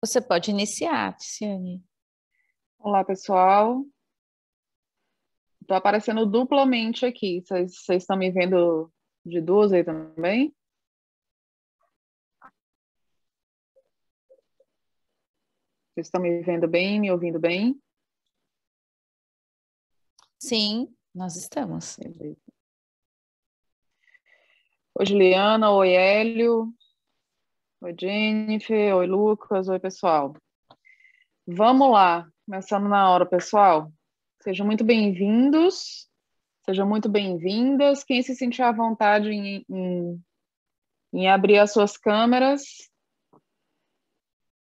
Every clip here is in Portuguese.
Você pode iniciar, Tiziane. Olá, pessoal. Estou aparecendo duplamente aqui. Vocês estão me vendo de duas aí também? Vocês estão me vendo bem, me ouvindo bem? Sim, nós estamos. Beleza. Oi, Juliana. Oi, Hélio. Oi, Jennifer. Oi, Lucas. Oi, pessoal. Vamos lá. Começando na hora, pessoal. Sejam muito bem-vindos. Sejam muito bem-vindas. Quem se sentir à vontade em abrir as suas câmeras,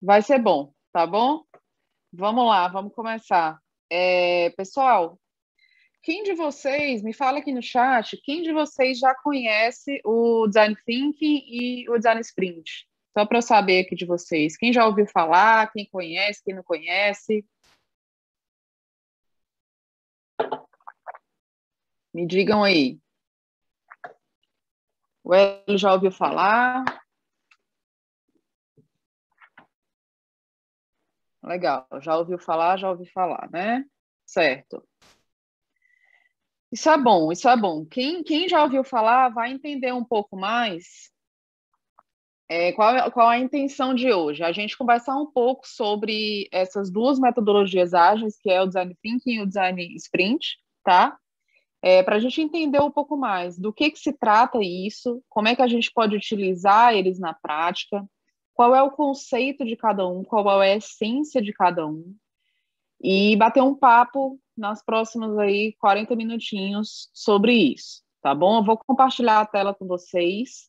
vai ser bom, tá bom? Vamos lá, vamos começar. Pessoal, quem de vocês, me fala aqui no chat, quem de vocês já conhece o Design Thinking e o Design Sprint? Só para eu saber aqui de vocês. Quem já ouviu falar, quem conhece, quem não conhece? Me digam aí. O Hélio já ouviu falar? Legal, já ouviu falar, né? Certo. Isso é bom, isso é bom. Quem já ouviu falar vai entender um pouco mais qual a intenção de hoje. A gente conversar um pouco sobre essas duas metodologias ágeis, que é o Design Thinking e o Design Sprint, tá? Para a gente entender um pouco mais do que se trata isso, como é que a gente pode utilizar eles na prática, qual é o conceito de cada um, qual é a essência de cada um, e bater um papo nas próximas aí 40 minutinhos sobre isso, tá bom? Eu vou compartilhar a tela com vocês.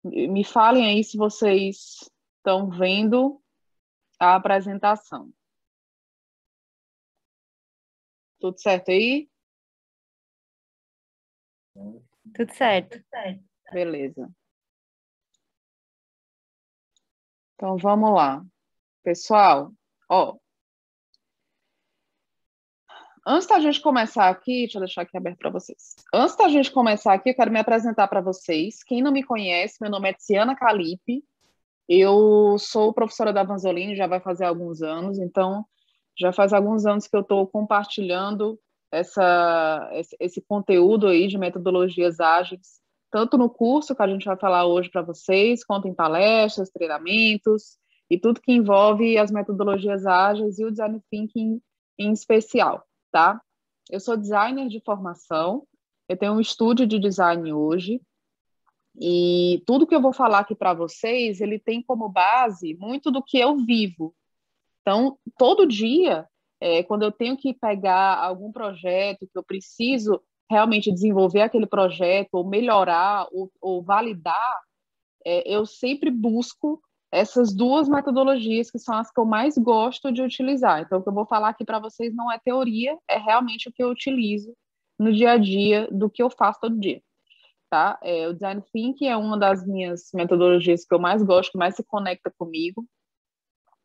Me falem aí se vocês estão vendo a apresentação. Tudo certo aí? Tudo certo. Beleza. Então vamos lá. Pessoal, ó, antes da gente começar aqui, deixa eu deixar aqui aberto para vocês. Antes da gente começar aqui, eu quero me apresentar para vocês. Quem não me conhece, meu nome é Tiziana Calipe. Eu sou professora da Vanzolini, já vai fazer alguns anos, então já faz alguns anos que eu estou compartilhando esse conteúdo aí de metodologias ágeis, tanto no curso que a gente vai falar hoje para vocês, quanto em palestras, treinamentos e tudo que envolve as metodologias ágeis e o design thinking em especial, tá? Eu sou designer de formação, eu tenho um estúdio de design hoje, e tudo que eu vou falar aqui para vocês, ele tem como base muito do que eu vivo. Então, todo dia, quando eu tenho que pegar algum projeto que eu preciso realmente desenvolver aquele projeto, ou melhorar, ou validar, eu sempre busco essas duas metodologias que são as que eu mais gosto de utilizar. Então, o que eu vou falar aqui para vocês não é teoria, é realmente o que eu utilizo no dia a dia do que eu faço todo dia. Tá? O Design Thinking é uma das minhas metodologias que eu mais gosto, que mais se conecta comigo.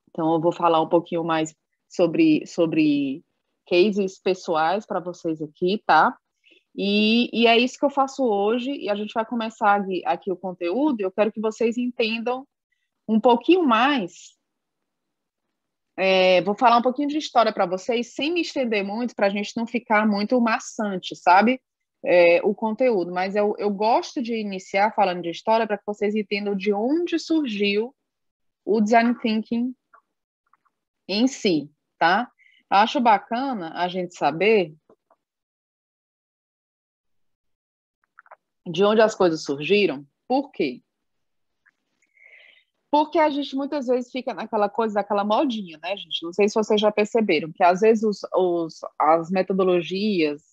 Então, eu vou falar um pouquinho mais sobre cases pessoais para vocês aqui, tá? E é isso que eu faço hoje, e a gente vai começar aqui o conteúdo. Eu quero que vocês entendam um pouquinho mais. Vou falar um pouquinho de história para vocês, sem me estender muito, para a gente não ficar muito maçante, sabe? O conteúdo, mas eu gosto de iniciar falando de história para que vocês entendam de onde surgiu o design thinking em si, tá? Acho bacana a gente saber de onde as coisas surgiram. Por quê? Porque a gente muitas vezes fica naquela coisa, daquela modinha, né, gente? Não sei se vocês já perceberam, que às vezes as metodologias,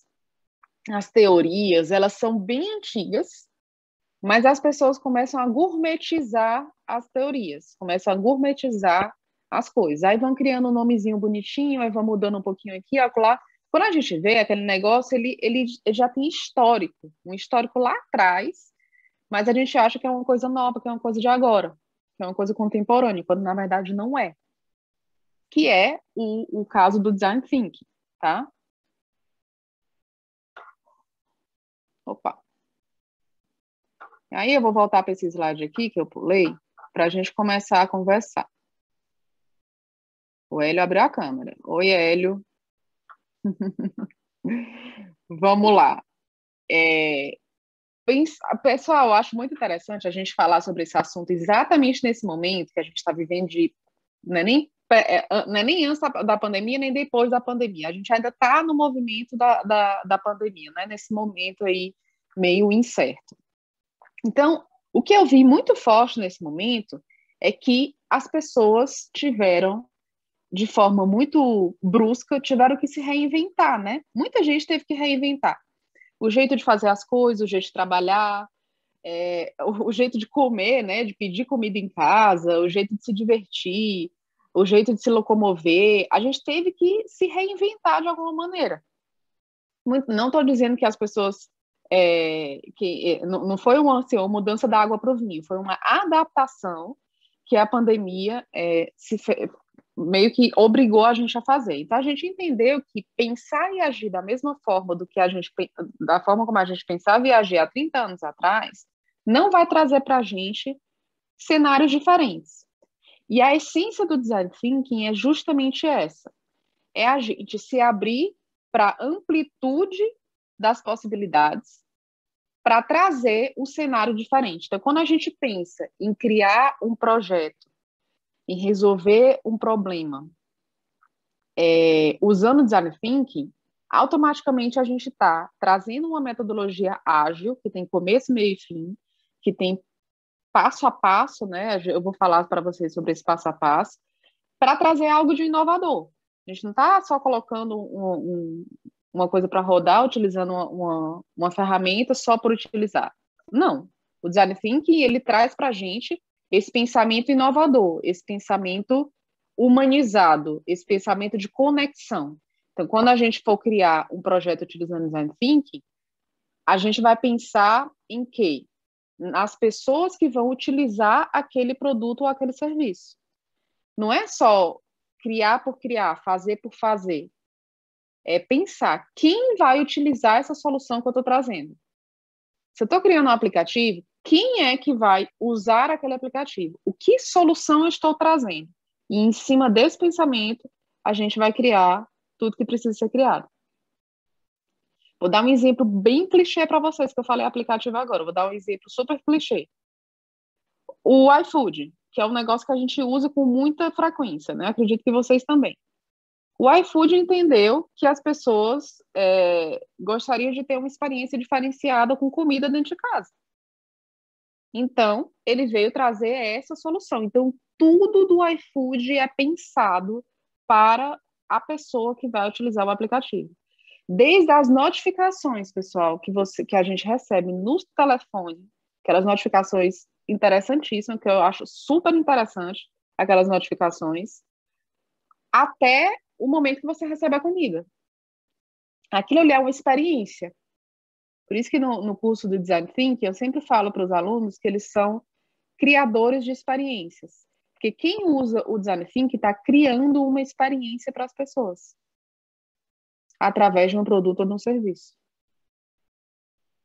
as teorias, elas são bem antigas, mas as pessoas começam a gourmetizar as teorias, começam a gourmetizar as coisas. Aí vão criando um nomezinho bonitinho, aí vão mudando um pouquinho aqui, acolá. Quando a gente vê aquele negócio, ele já tem histórico, um histórico lá atrás, mas a gente acha que é uma coisa nova, que é uma coisa de agora, que é uma coisa contemporânea, quando na verdade não é. Que é o caso do design thinking, tá? Opa. Aí eu vou voltar para esse slide aqui que eu pulei, para a gente começar a conversar. O Hélio abriu a câmera. Oi, Hélio. Vamos lá. Pessoal, eu acho muito interessante a gente falar sobre esse assunto exatamente nesse momento que a gente está vivendo de. Não é nem antes da pandemia, nem depois da pandemia. A gente ainda está no movimento da pandemia, né? Nesse momento aí meio incerto. Então, o que eu vi muito forte nesse momento é que as pessoas tiveram, de forma muito brusca, tiveram que se reinventar, né? Muita gente teve que reinventar. O jeito de fazer as coisas, o jeito de trabalhar, o jeito de comer, né? De pedir comida em casa, o jeito de se divertir, o jeito de se locomover. A gente teve que se reinventar de alguma maneira. Não estou dizendo que as pessoas não foi uma mudança da água para o vinho, foi uma adaptação que a pandemia meio que obrigou a gente a fazer. Então a gente entendeu que pensar e agir da mesma forma da forma como a gente pensava e agir há 30 anos atrás, não vai trazer para a gente cenários diferentes. E a essência do design thinking é justamente essa: é a gente se abrir para a amplitude das possibilidades, para trazer um cenário diferente. Então, quando a gente pensa em criar um projeto, em resolver um problema, usando o design thinking, automaticamente a gente está trazendo uma metodologia ágil, que tem começo, meio e fim, que tem passo a passo, né? Eu vou falar para vocês sobre esse passo a passo, para trazer algo de inovador. A gente não está só colocando uma coisa para rodar, utilizando uma ferramenta só por utilizar. Não. O Design Thinking, ele traz para a gente esse pensamento inovador, esse pensamento humanizado, esse pensamento de conexão. Então, quando a gente for criar um projeto utilizando Design Thinking, a gente vai pensar em quê? Nas pessoas que vão utilizar aquele produto ou aquele serviço. Não é só criar por criar, fazer por fazer. É pensar quem vai utilizar essa solução que eu estou trazendo. Se eu estou criando um aplicativo, quem é que vai usar aquele aplicativo? O que solução eu estou trazendo? E em cima desse pensamento, a gente vai criar tudo que precisa ser criado. Vou dar um exemplo bem clichê para vocês, que eu falei aplicativo agora. Vou dar um exemplo super clichê. O iFood, que é um negócio que a gente usa com muita frequência, né? Acredito que vocês também. O iFood entendeu que as pessoas gostariam de ter uma experiência diferenciada com comida dentro de casa. Então, ele veio trazer essa solução. Então, tudo do iFood é pensado para a pessoa que vai utilizar o aplicativo. Desde as notificações, pessoal, que a gente recebe no telefone, aquelas notificações interessantíssimas, que eu acho super interessante, aquelas notificações, até o momento que você recebe a comida. Aquilo ali é uma experiência. Por isso que no curso do Design Thinking, eu sempre falo para os alunos que eles são criadores de experiências. Porque quem usa o Design Thinking está criando uma experiência para as pessoas, através de um produto ou de um serviço.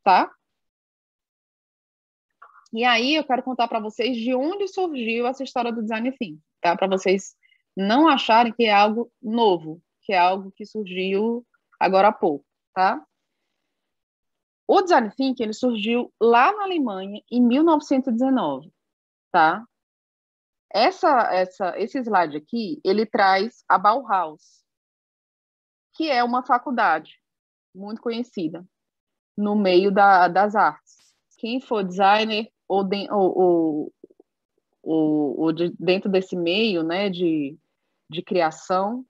Tá? E aí eu quero contar para vocês de onde surgiu essa história do Design Thinking, tá? Para vocês não acharem que é algo novo, que é algo que surgiu agora há pouco, tá? O Design Thinking, ele surgiu lá na Alemanha em 1919, tá? Esse slide aqui, ele traz a Bauhaus, que é uma faculdade muito conhecida no meio das artes. Quem for designer ou dentro desse meio, né, de criação,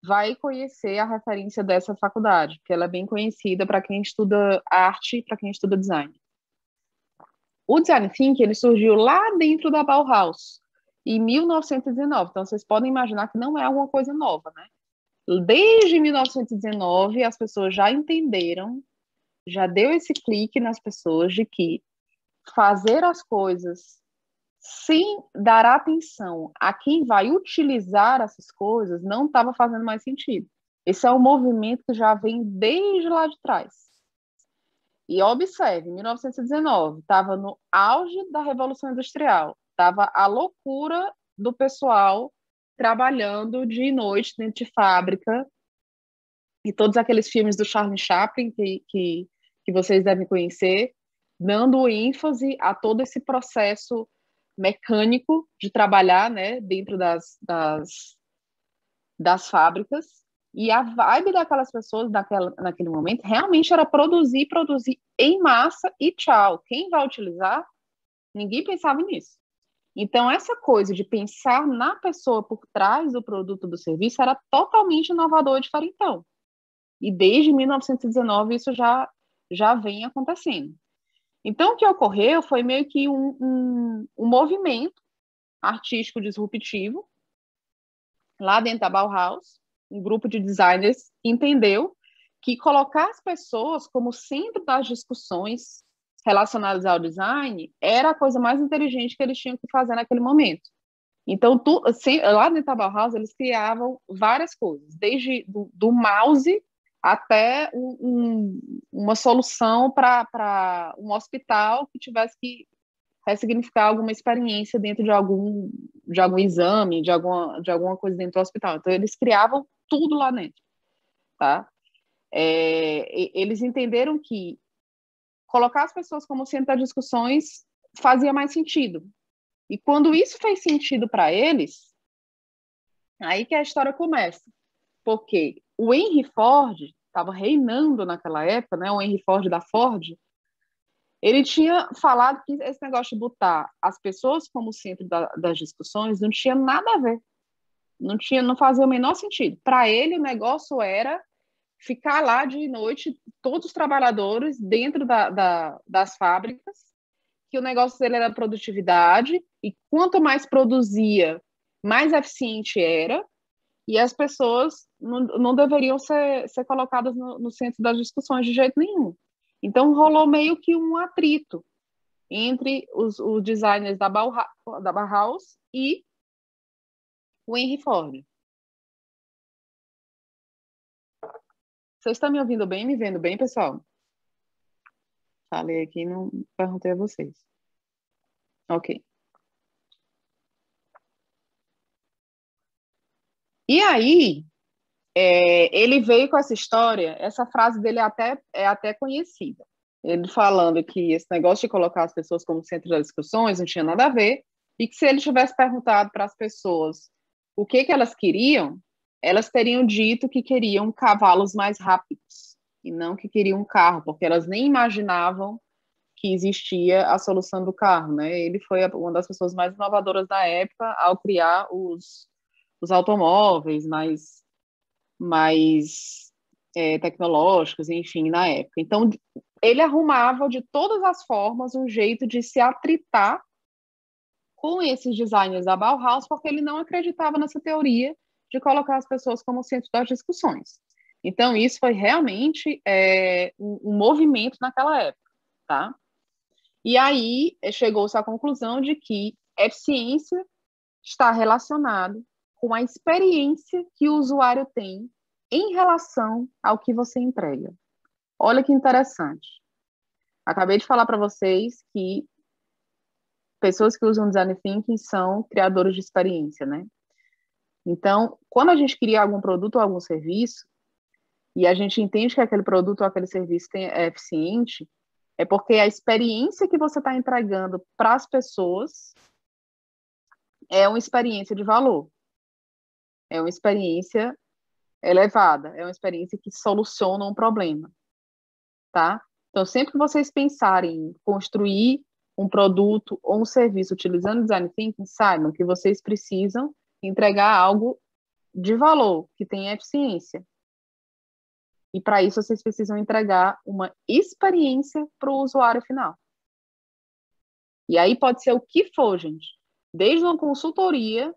vai conhecer a referência dessa faculdade, porque ela é bem conhecida para quem estuda arte, para quem estuda design. O Design Thinking, ele surgiu lá dentro da Bauhaus, em 1919. Então, vocês podem imaginar que não é alguma coisa nova, né? Desde 1919, as pessoas já entenderam, já deu esse clique nas pessoas de que fazer as coisas sem dar atenção a quem vai utilizar essas coisas não estava fazendo mais sentido. Esse é um movimento que já vem desde lá de trás. E observe, 1919, estava no auge da Revolução Industrial, estava a loucura do pessoal trabalhando de noite dentro de fábrica, e todos aqueles filmes do Charlie Chaplin que vocês devem conhecer, dando ênfase a todo esse processo mecânico de trabalhar, né, dentro das fábricas. E a vibe daquelas pessoas naquele momento realmente era produzir em massa e tchau. Quem vai utilizar? Ninguém pensava nisso. Então, essa coisa de pensar na pessoa por trás do produto, do serviço, era totalmente inovador e diferentão. E desde 1919 isso já vem acontecendo. Então, o que ocorreu foi meio que um movimento artístico disruptivo lá dentro da Bauhaus. Um grupo de designers entendeu que colocar as pessoas como centro das discussões relacionadas ao design era a coisa mais inteligente que eles tinham que fazer naquele momento. Então, lá dentro da Bauhaus, eles criavam várias coisas, desde do mouse até uma solução para um hospital que tivesse que ressignificar alguma experiência dentro de algum exame, de alguma coisa dentro do hospital. Então, eles criavam tudo lá dentro, tá? Eles entenderam que colocar as pessoas como centro das discussões fazia mais sentido. E quando isso fez sentido para eles, aí que a história começa. Porque o Henry Ford estava reinando naquela época, né? O Henry Ford da Ford, ele tinha falado que esse negócio de botar as pessoas como centro das discussões não tinha nada a ver. Não fazia o menor sentido. Para ele, o negócio era ficar lá de noite, todos os trabalhadores dentro das fábricas, que o negócio dele era produtividade, e quanto mais produzia, mais eficiente era, e as pessoas não deveriam ser colocadas no centro das discussões de jeito nenhum. Então, rolou meio que um atrito entre os designers da Bauhaus e o Henry Ford. Vocês estão me ouvindo bem, me vendo bem, pessoal? Falei aqui e não perguntei a vocês. Ok. E aí, ele veio com essa história, essa frase dele é até conhecida. Ele falando que esse negócio de colocar as pessoas como centro das discussões não tinha nada a ver, e que se ele tivesse perguntado para as pessoas o que elas queriam, elas teriam dito que queriam cavalos mais rápidos, e não que queriam um carro, porque elas nem imaginavam que existia a solução do carro, né? Ele foi uma das pessoas mais inovadoras da época ao criar os automóveis mais tecnológicos, enfim, na época. Então, ele arrumava de todas as formas um jeito de se atritar com esses designers da Bauhaus, porque ele não acreditava nessa teoria de colocar as pessoas como centro das discussões. Então, isso foi realmente um movimento naquela época, tá? E aí chegou-se à conclusão de que eficiência está relacionado com a experiência que o usuário tem em relação ao que você entrega. Olha que interessante. Acabei de falar para vocês que pessoas que usam design thinking são criadores de experiência, né? Então, quando a gente cria algum produto ou algum serviço, e a gente entende que aquele produto ou aquele serviço é eficiente, é porque a experiência que você está entregando para as pessoas é uma experiência de valor. É uma experiência elevada, é uma experiência que soluciona um problema, tá? Então, sempre que vocês pensarem em construir um produto ou um serviço utilizando design thinking, saibam que vocês precisam entregar algo de valor, que tenha eficiência. E para isso vocês precisam entregar uma experiência para o usuário final. E aí pode ser o que for, gente. Desde uma consultoria,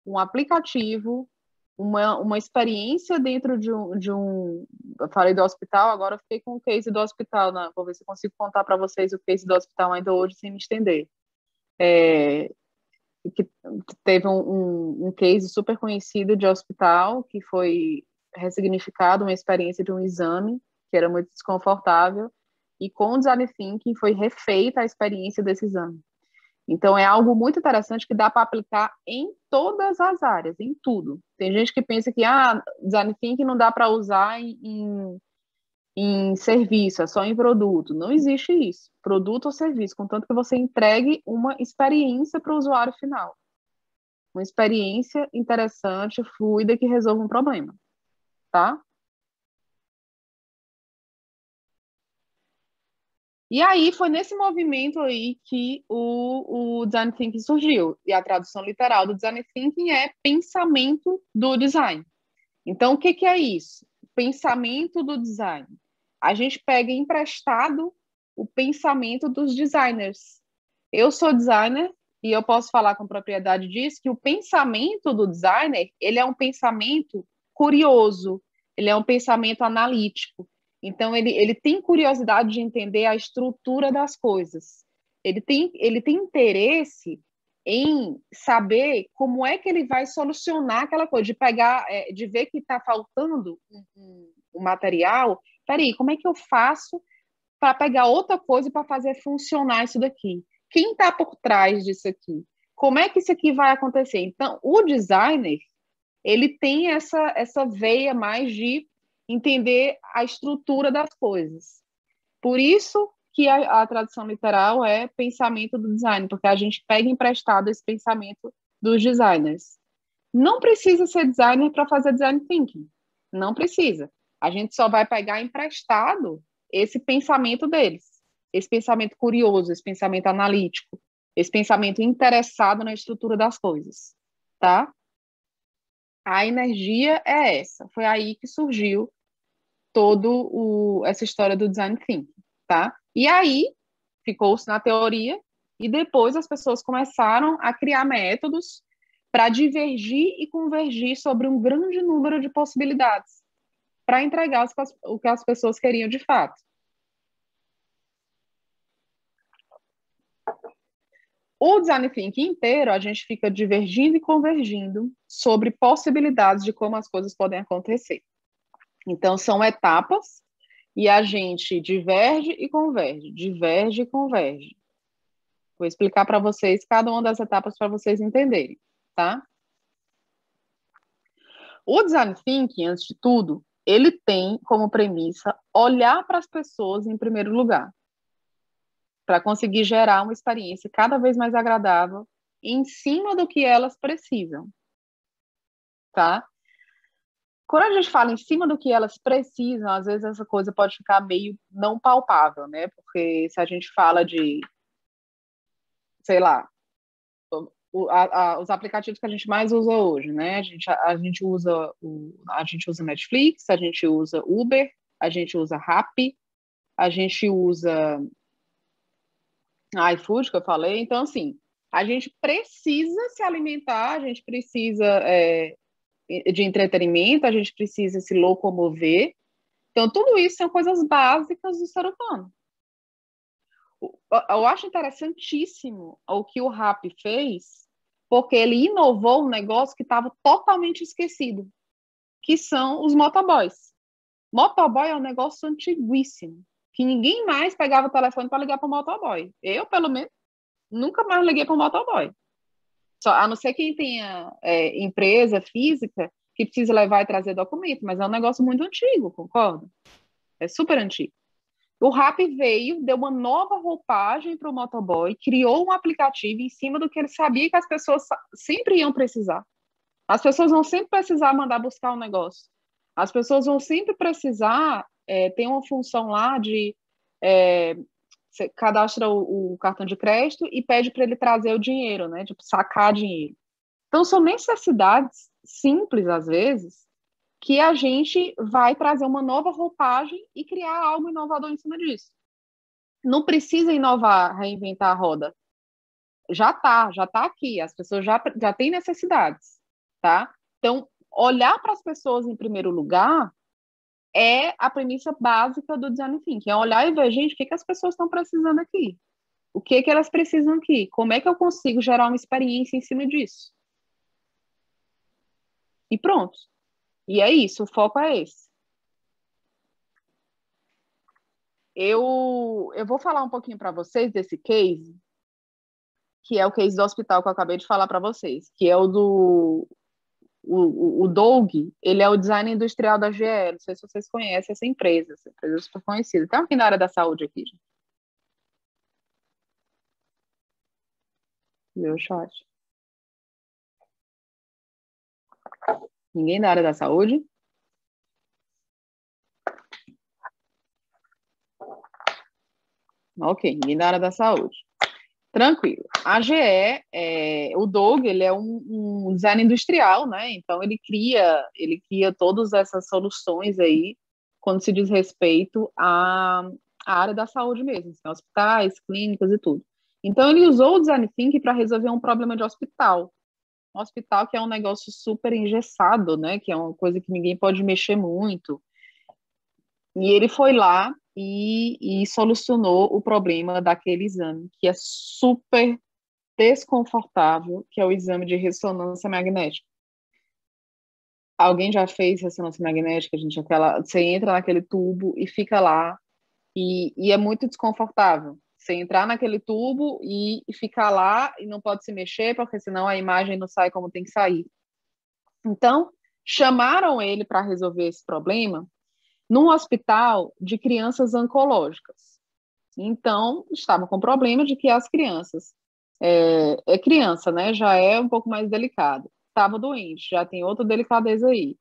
um aplicativo, uma experiência dentro de um... Eu falei do hospital, agora eu fiquei com o case do hospital, né? Vou ver se eu consigo contar para vocês o case do hospital ainda hoje, sem me estender. Que teve um case super conhecido de hospital, que foi ressignificado uma experiência de um exame, que era muito desconfortável, e com o design thinking foi refeita a experiência desse exame. Então, é algo muito interessante que dá para aplicar em todas as áreas, em tudo. Tem gente que pensa que design thinking não dá para usar em serviço, é só em produto. Não existe isso. Produto ou serviço, contanto que você entregue uma experiência para o usuário final. Uma experiência interessante, fluida, que resolva um problema, tá? E aí foi nesse movimento aí que o Design Thinking surgiu. E a tradução literal do Design Thinking é pensamento do design. Então, o que que é isso? Pensamento do design. A gente pega emprestado o pensamento dos designers. Eu sou designer e eu posso falar com propriedade disso, que o pensamento do designer, ele é um pensamento curioso, ele é um pensamento analítico. Então, ele tem curiosidade de entender a estrutura das coisas. Ele tem interesse em saber como é que ele vai solucionar aquela coisa, de pegar, de ver que está faltando um material. Peraí, como é que eu faço para pegar outra coisa para fazer funcionar isso daqui? Quem está por trás disso aqui? Como é que isso aqui vai acontecer? Então, o designer, ele tem essa veia mais de entender a estrutura das coisas. Por isso que a tradução literal é pensamento do design, porque a gente pega emprestado esse pensamento dos designers. Não precisa ser designer para fazer design thinking. Não precisa. A gente só vai pegar emprestado esse pensamento deles. Esse pensamento curioso, esse pensamento analítico, esse pensamento interessado na estrutura das coisas, tá? A energia é essa. Foi aí que surgiu essa história do design thinking, tá? E aí ficou-se na teoria e depois as pessoas começaram a criar métodos para divergir e convergir sobre um grande número de possibilidades para entregar o que as pessoas queriam de fato. O design thinking inteiro, a gente fica divergindo e convergindo sobre possibilidades de como as coisas podem acontecer. Então, são etapas e a gente diverge e converge, diverge e converge. Vou explicar para vocês cada uma das etapas para vocês entenderem, tá? O design thinking, antes de tudo, ele tem como premissa olhar para as pessoas em primeiro lugar, para conseguir gerar uma experiência cada vez mais agradável em cima do que elas precisam, tá? Quando a gente fala em cima do que elas precisam, às vezes essa coisa pode ficar meio não palpável, né? Porque se a gente fala de, sei lá, os aplicativos que a gente mais usa hoje, né? A gente usa Netflix, a gente usa Uber, a gente usa Rappi, a gente usa iFood, que eu falei. Então, assim, a gente precisa se alimentar, a gente precisa de entretenimento, a gente precisa se locomover. Então, tudo isso são coisas básicas do ser humano. Eu acho interessantíssimo o que o Rappi fez, porque ele inovou um negócio que estava totalmente esquecido, que são os motoboys. Motoboy é um negócio antiguíssimo, que ninguém mais pegava o telefone para ligar para o motoboy. Eu, pelo menos, nunca mais liguei para o motoboy. A não ser quem tenha empresa física que precisa levar e trazer documento, mas é um negócio muito antigo, concorda? É super antigo. O Rappi veio, deu uma nova roupagem para o motoboy, criou um aplicativo em cima do que ele sabia que as pessoas sempre iam precisar. As pessoas vão sempre precisar mandar buscar um negócio. As pessoas vão sempre precisar, tem uma função lá de você cadastra o cartão de crédito e pede para ele trazer o dinheiro, né? Tipo, sacar dinheiro. Então, são necessidades simples, às vezes, que a gente vai trazer uma nova roupagem e criar algo inovador em cima disso. Não precisa inovar, reinventar a roda. Já tá aqui, as pessoas já têm necessidades, tá? Então, olhar para as pessoas em primeiro lugar é a premissa básica do design thinking, é olhar e ver, gente, o que as pessoas estão precisando aqui? O que elas precisam aqui? Como é que eu consigo gerar uma experiência em cima disso? E pronto. E é isso, o foco é esse. Eu vou falar um pouquinho para vocês desse case que é o case do hospital que eu acabei de falar para vocês, que é o do o Doug, ele é o design industrial da GE. Não sei se vocês conhecem essa empresa é super conhecida. Tem alguém na área da saúde aqui, gente? Meu chat. Ninguém da área da saúde? Ok, ninguém da área da saúde. Tranquilo. A GE, o Doug, ele é um design industrial, né? Então ele cria todas essas soluções aí quando se diz respeito à área da saúde mesmo, assim, hospitais, clínicas e tudo. Então ele usou o design thinking para resolver um problema de hospital. Um hospital que é um negócio super engessado, né? Que é uma coisa que ninguém pode mexer muito. E ele foi lá e solucionou o problema daquele exame, que é super desconfortável, que é o exame de ressonância magnética. Alguém já fez ressonância magnética, gente? Você entra naquele tubo e fica lá, e é muito desconfortável. Você entrar naquele tubo e ficar lá e não pode se mexer, porque senão a imagem não sai como tem que sair. Então, chamaram ele para resolver esse problema num hospital de crianças oncológicas. Então, estava com problema de que as crianças, criança, né, já é um pouco mais delicado, estava doente, já tem outra delicadeza aí.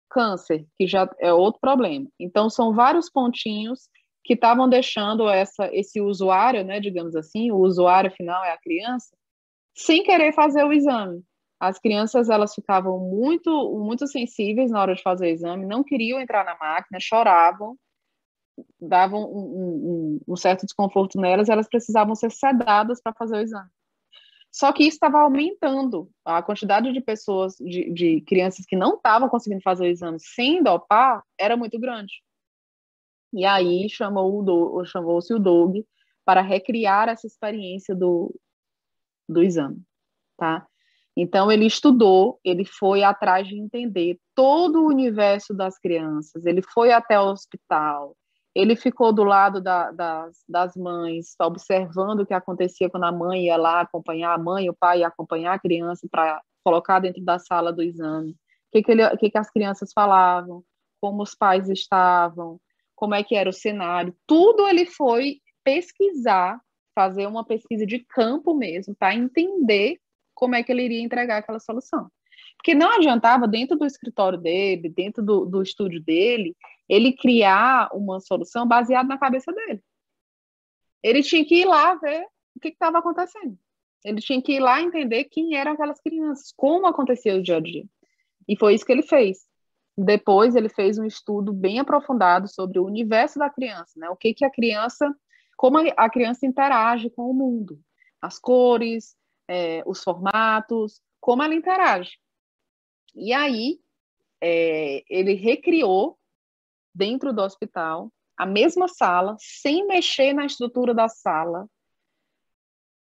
Câncer, que já é outro problema. Então, são vários pontinhos que estavam deixando esse usuário, né, digamos assim, o usuário final é a criança, sem querer fazer o exame. As crianças, elas ficavam muito, muito sensíveis na hora de fazer o exame, não queriam entrar na máquina, choravam, davam um certo desconforto nelas, elas precisavam ser sedadas para fazer o exame. Só que isso estava aumentando. A quantidade de pessoas, de crianças que não estavam conseguindo fazer o exame sem dopar, era muito grande. E aí chamou-se o Doug para recriar essa experiência do exame, tá? Então, ele estudou, ele foi atrás de entender todo o universo das crianças, ele foi até o hospital, ele ficou do lado das mães, observando o que acontecia quando a mãe ia lá acompanhar a mãe, o pai ia acompanhar a criança para colocar dentro da sala do exame. O que as crianças falavam, como os pais estavam, como é que era o cenário. Tudo ele foi pesquisar, fazer uma pesquisa de campo mesmo, para entender como é que ele iria entregar aquela solução. Porque não adiantava, dentro do escritório dele, dentro do estúdio dele, ele criar uma solução baseada na cabeça dele. Ele tinha que ir lá ver o que estava acontecendo. Ele tinha que ir lá entender quem eram aquelas crianças, como acontecia o dia a dia. E foi isso que ele fez. Depois ele fez um estudo bem aprofundado sobre o universo da criança, né? O que a criança, como a criança interage com o mundo, as cores, os formatos, como ela interage. E aí ele recriou dentro do hospital a mesma sala, sem mexer na estrutura da sala,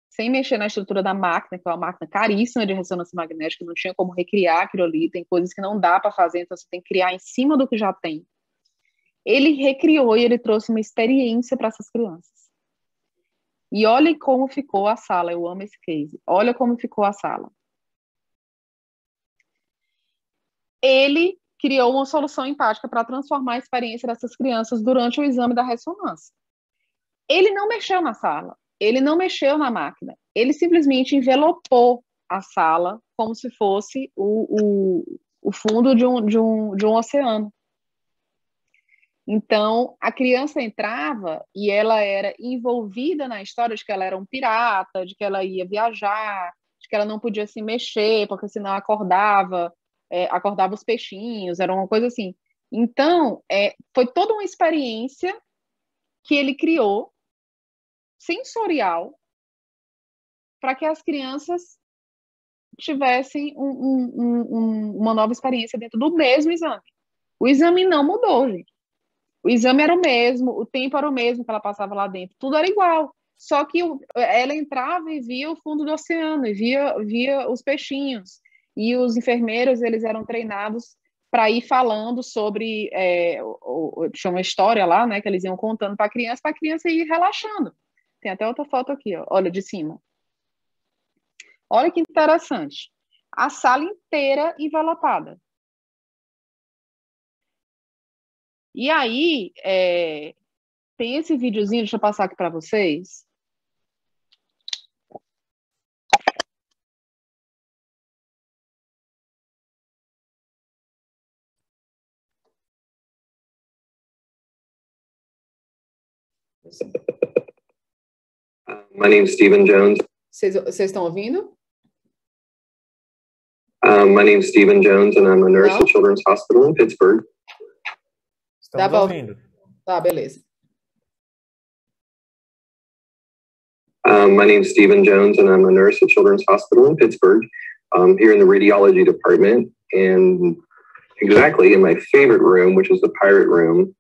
sem mexer na estrutura da máquina, que é uma máquina caríssima de ressonância magnética, não tinha como recriar aquilo ali, tem coisas que não dá para fazer, então você tem que criar em cima do que já tem. Ele recriou e ele trouxe uma experiência para essas crianças. E olha como ficou a sala, eu amo esse case. Olha como ficou a sala. Ele criou uma solução empática para transformar a experiência dessas crianças durante o exame da ressonância. Ele não mexeu na sala, ele não mexeu na máquina, ele simplesmente envelopou a sala como se fosse o fundo de um oceano. Então, a criança entrava e ela era envolvida na história de que ela era um pirata, de que ela ia viajar, de que ela não podia se mexer, porque senão acordava os peixinhos, era uma coisa assim. Então, foi toda uma experiência que ele criou, sensorial, para que as crianças tivessem uma nova experiência dentro do mesmo exame. O exame não mudou, gente. O exame era o mesmo, o tempo era o mesmo que ela passava lá dentro, tudo era igual. Só que ela entrava e via o fundo do oceano, e via os peixinhos. E os enfermeiros, eles eram treinados para ir falando sobre, tinha uma história lá, né, que eles iam contando para a criança ir relaxando. Tem até outra foto aqui, ó, olha, de cima. Olha que interessante. A sala inteira envelopada. E aí, tem esse videozinho, deixa eu passar aqui para vocês. My name is Stephen Jones. Vocês estão ouvindo? My name is Stephen Jones, and I'm a nurse at Children's Hospital in Pittsburgh. Estamos ouvindo. Tá, beleza. My name is Stephen Jones, and I'm a nurse at Children's Hospital in Pittsburgh, here in the radiology department, and exactly in my favorite room, which is the pirate room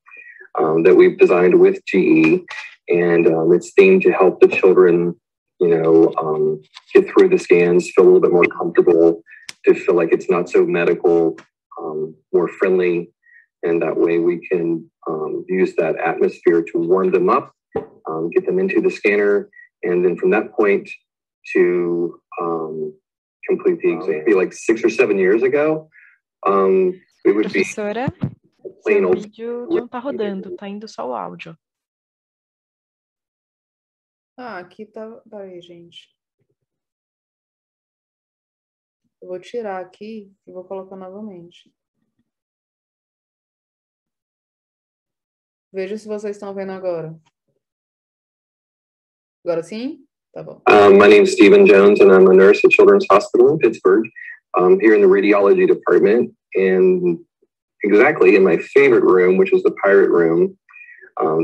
that we've designed with GE, and it's themed to help the children, get through the scans, feel a little bit more comfortable, to feel like it's not so medical, more friendly, and that way we can use that atmosphere to warm them up, get them into the scanner, and then from that point to complete the exam. It'd be like 6 or 7 years ago, it would be Professora, plain seu old. vídeo não tá rodando, tá indo só o áudio. Ah, aqui tá... Peraí, gente. Eu vou tirar aqui e vou colocar novamente. Veja se vocês estão vendo agora. Agora sim? Tá bom. My name is Stephen Jones, and I'm a nurse at Children's Hospital in Pittsburgh, here in the radiology department, and exactly in my favorite room, which is the pirate room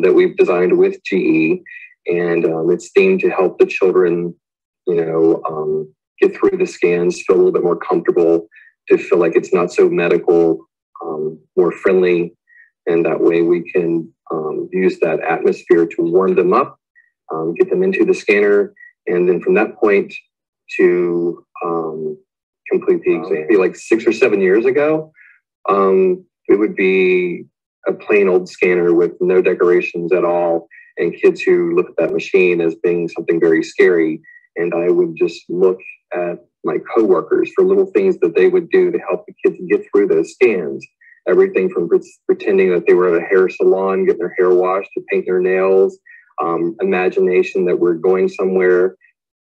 that we've designed with GE, and it's themed to help the children, get through the scans, feel a little bit more comfortable, to feel like it's not so medical, more friendly, and that way we can use that atmosphere to warm them up, get them into the scanner, and then from that point to complete the exam. It'd be like 6 or 7 years ago, it would be a plain old scanner with no decorations at all, and kids who look at that machine as being something very scary. And I would just look at my coworkers for little things that they would do to help the kids get through those scans. Everything from pretending that they were at a hair salon, getting their hair washed, to paint their nails, imagination that we're going somewhere,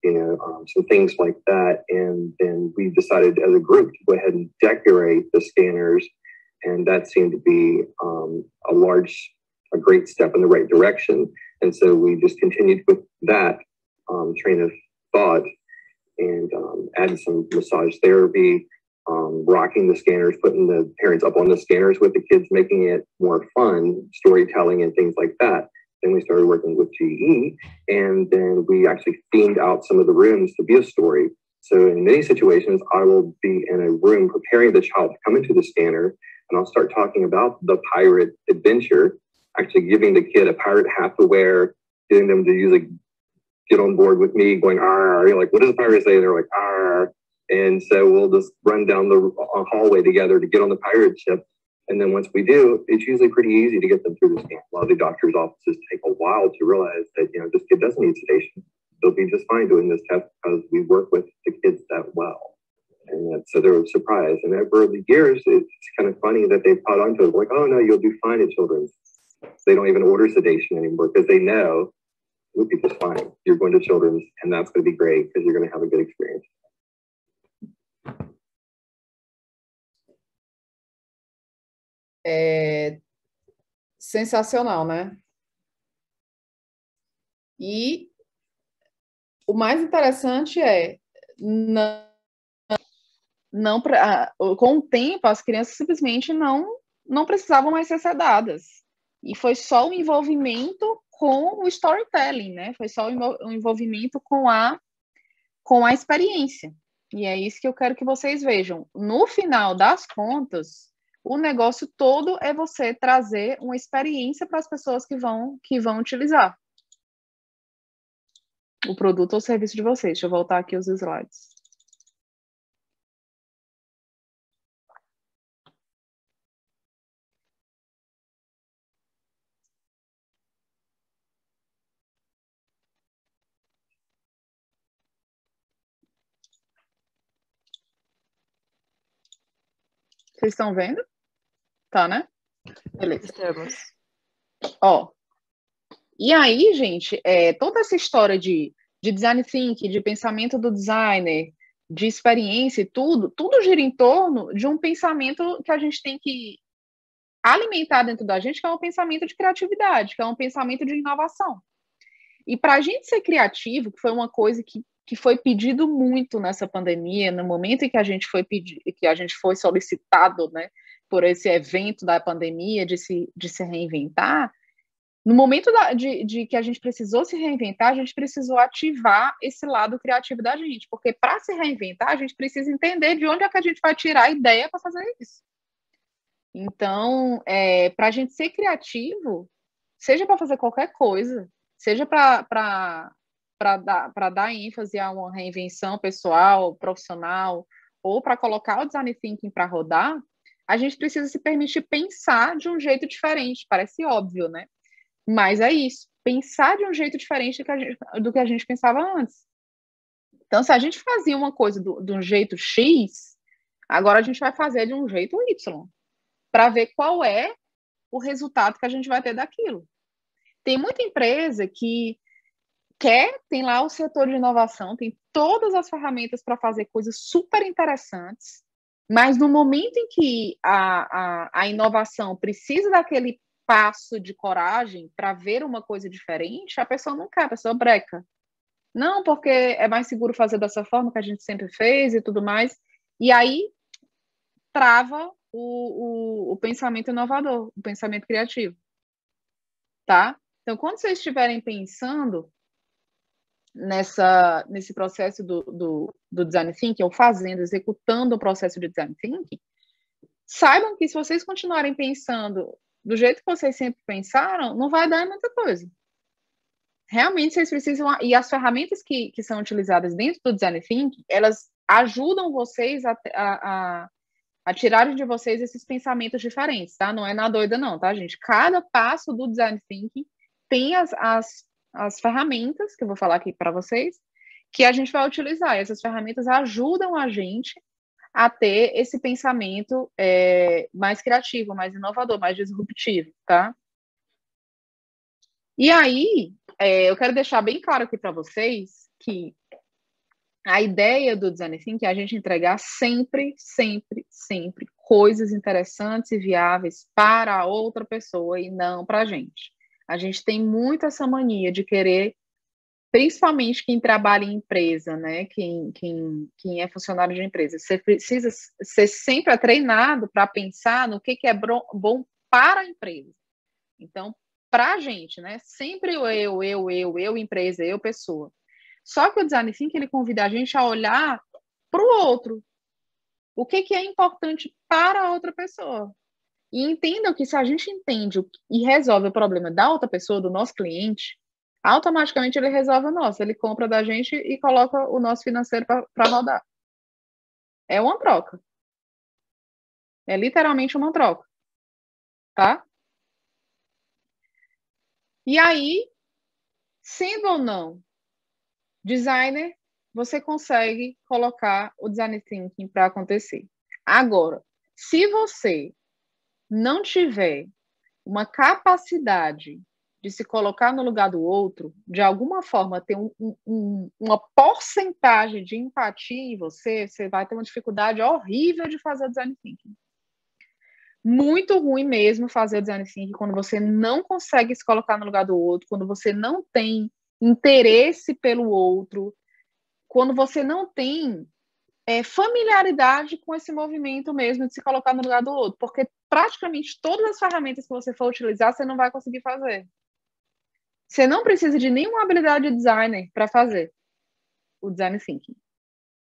some things like that. And then we decided as a group to go ahead and decorate the scanners. And that seemed to be a great step in the right direction. And so we just continued with that train of thought and added some massage therapy, rocking the scanners, putting the parents up on the scanners with the kids, making it more fun, storytelling and things like that. Then we started working with GE, and then we actually themed out some of the rooms to be a story. So in many situations, I will be in a room preparing the child to come into the scanner, and I'll start talking about the pirate adventure, actually giving the kid a pirate hat to wear, getting them to usually get on board with me, going, "Arr," you're like, "What does a pirate say?" And they're like, "Arr." And so we'll just run down the hallway together to get on the pirate ship. And then once we do, it's usually pretty easy to get them through the scan. A lot of the doctor's offices take a while to realize that, this kid doesn't need sedation. They'll be just fine doing this test because we work with the kids that well. And so they're surprised. And over the years, it's kind of funny that they've caught on to it. Like, "Oh, no, you'll do fine at Children's." They don't even order sedation anymore because they know you'll be just fine. You're going to Children's, and that's going to be great because you're going to have a good experience. É sensacional, né? E o mais interessante é, com o tempo, as crianças simplesmente não precisavam mais ser sedadas. E foi só o envolvimento com o storytelling, né? Foi só o envolvimento com a experiência. E é isso que eu quero que vocês vejam. No final das contas, o negócio todo é você trazer uma experiência para as pessoas que vão utilizar o produto ou serviço de vocês. Deixa eu voltar aqui os slides. Vocês estão vendo? Tá, né? Beleza. Estamos. Ó, e aí, gente, toda essa história de design thinking, de pensamento do designer, de experiência e tudo gira em torno de um pensamento que a gente tem que alimentar dentro da gente, que é um pensamento de criatividade, que é um pensamento de inovação. E para a gente ser criativo, que foi uma coisa que foi pedido muito nessa pandemia, no momento em que a gente foi solicitado, né, por esse evento da pandemia de se reinventar, no momento de que a gente precisou se reinventar, a gente precisou ativar esse lado criativo da gente, porque para se reinventar, a gente precisa entender de onde é que a gente vai tirar a ideia para fazer isso. Então, para a gente ser criativo, seja para fazer qualquer coisa, seja para dar ênfase a uma reinvenção pessoal, profissional, ou para colocar o design thinking para rodar, a gente precisa se permitir pensar de um jeito diferente. Parece óbvio, né? Mas é isso, pensar de um jeito diferente do que a gente pensava antes. Então, se a gente fazia uma coisa de um jeito X, agora a gente vai fazer de um jeito Y, para ver qual é o resultado que a gente vai ter daquilo. Tem muita empresa que tem lá o setor de inovação, tem todas as ferramentas para fazer coisas super interessantes, mas no momento em que a inovação precisa daquele passo de coragem para ver uma coisa diferente, a pessoa não quer, a pessoa breca. Não, porque é mais seguro fazer dessa forma que a gente sempre fez e tudo mais. E aí trava o pensamento inovador, o pensamento criativo. Tá? Então, quando vocês estiverem pensando nesse processo do design thinking, ou executando o processo de design thinking, saibam que se vocês continuarem pensando do jeito que vocês sempre pensaram, não vai dar muita coisa. Realmente, vocês precisam... E as ferramentas que são utilizadas dentro do design thinking, elas ajudam vocês a tirarem de vocês esses pensamentos diferentes, tá? Não é na doida não, tá, gente? Cada passo do design thinking tem as ferramentas, que eu vou falar aqui para vocês, que a gente vai utilizar. E essas ferramentas ajudam a gente a ter esse pensamento mais criativo, mais inovador, mais disruptivo, tá? E aí, eu quero deixar bem claro aqui para vocês que a ideia do design thinking é a gente entregar sempre, sempre, sempre coisas interessantes e viáveis para a outra pessoa e não para a gente. A gente tem muito essa mania de querer, principalmente quem trabalha em empresa, né? Quem é funcionário de empresa. Você precisa ser sempre treinado para pensar no que é bom para a empresa. Então, para a gente, né? Sempre eu, empresa, eu, pessoa. Só que o design thinking, ele convida a gente a olhar para o outro. O que é importante para a outra pessoa. E entendam que se a gente entende e resolve o problema da outra pessoa, do nosso cliente, automaticamente ele resolve o nosso. Ele compra da gente e coloca o nosso financeiro para rodar. É uma troca. É literalmente uma troca. Tá? E aí, sendo ou não designer, você consegue colocar o design thinking para acontecer. Agora, se você não tiver uma capacidade de se colocar no lugar do outro, de alguma forma ter uma porcentagem de empatia em você vai ter uma dificuldade horrível de fazer o design thinking. Muito ruim mesmo fazer o design thinking quando você não consegue se colocar no lugar do outro, quando você não tem interesse pelo outro, quando você não tem familiaridade com esse movimento mesmo de se colocar no lugar do outro, porque praticamente todas as ferramentas que você for utilizar, você não vai conseguir fazer. Você não precisa de nenhuma habilidade de designer para fazer o design thinking.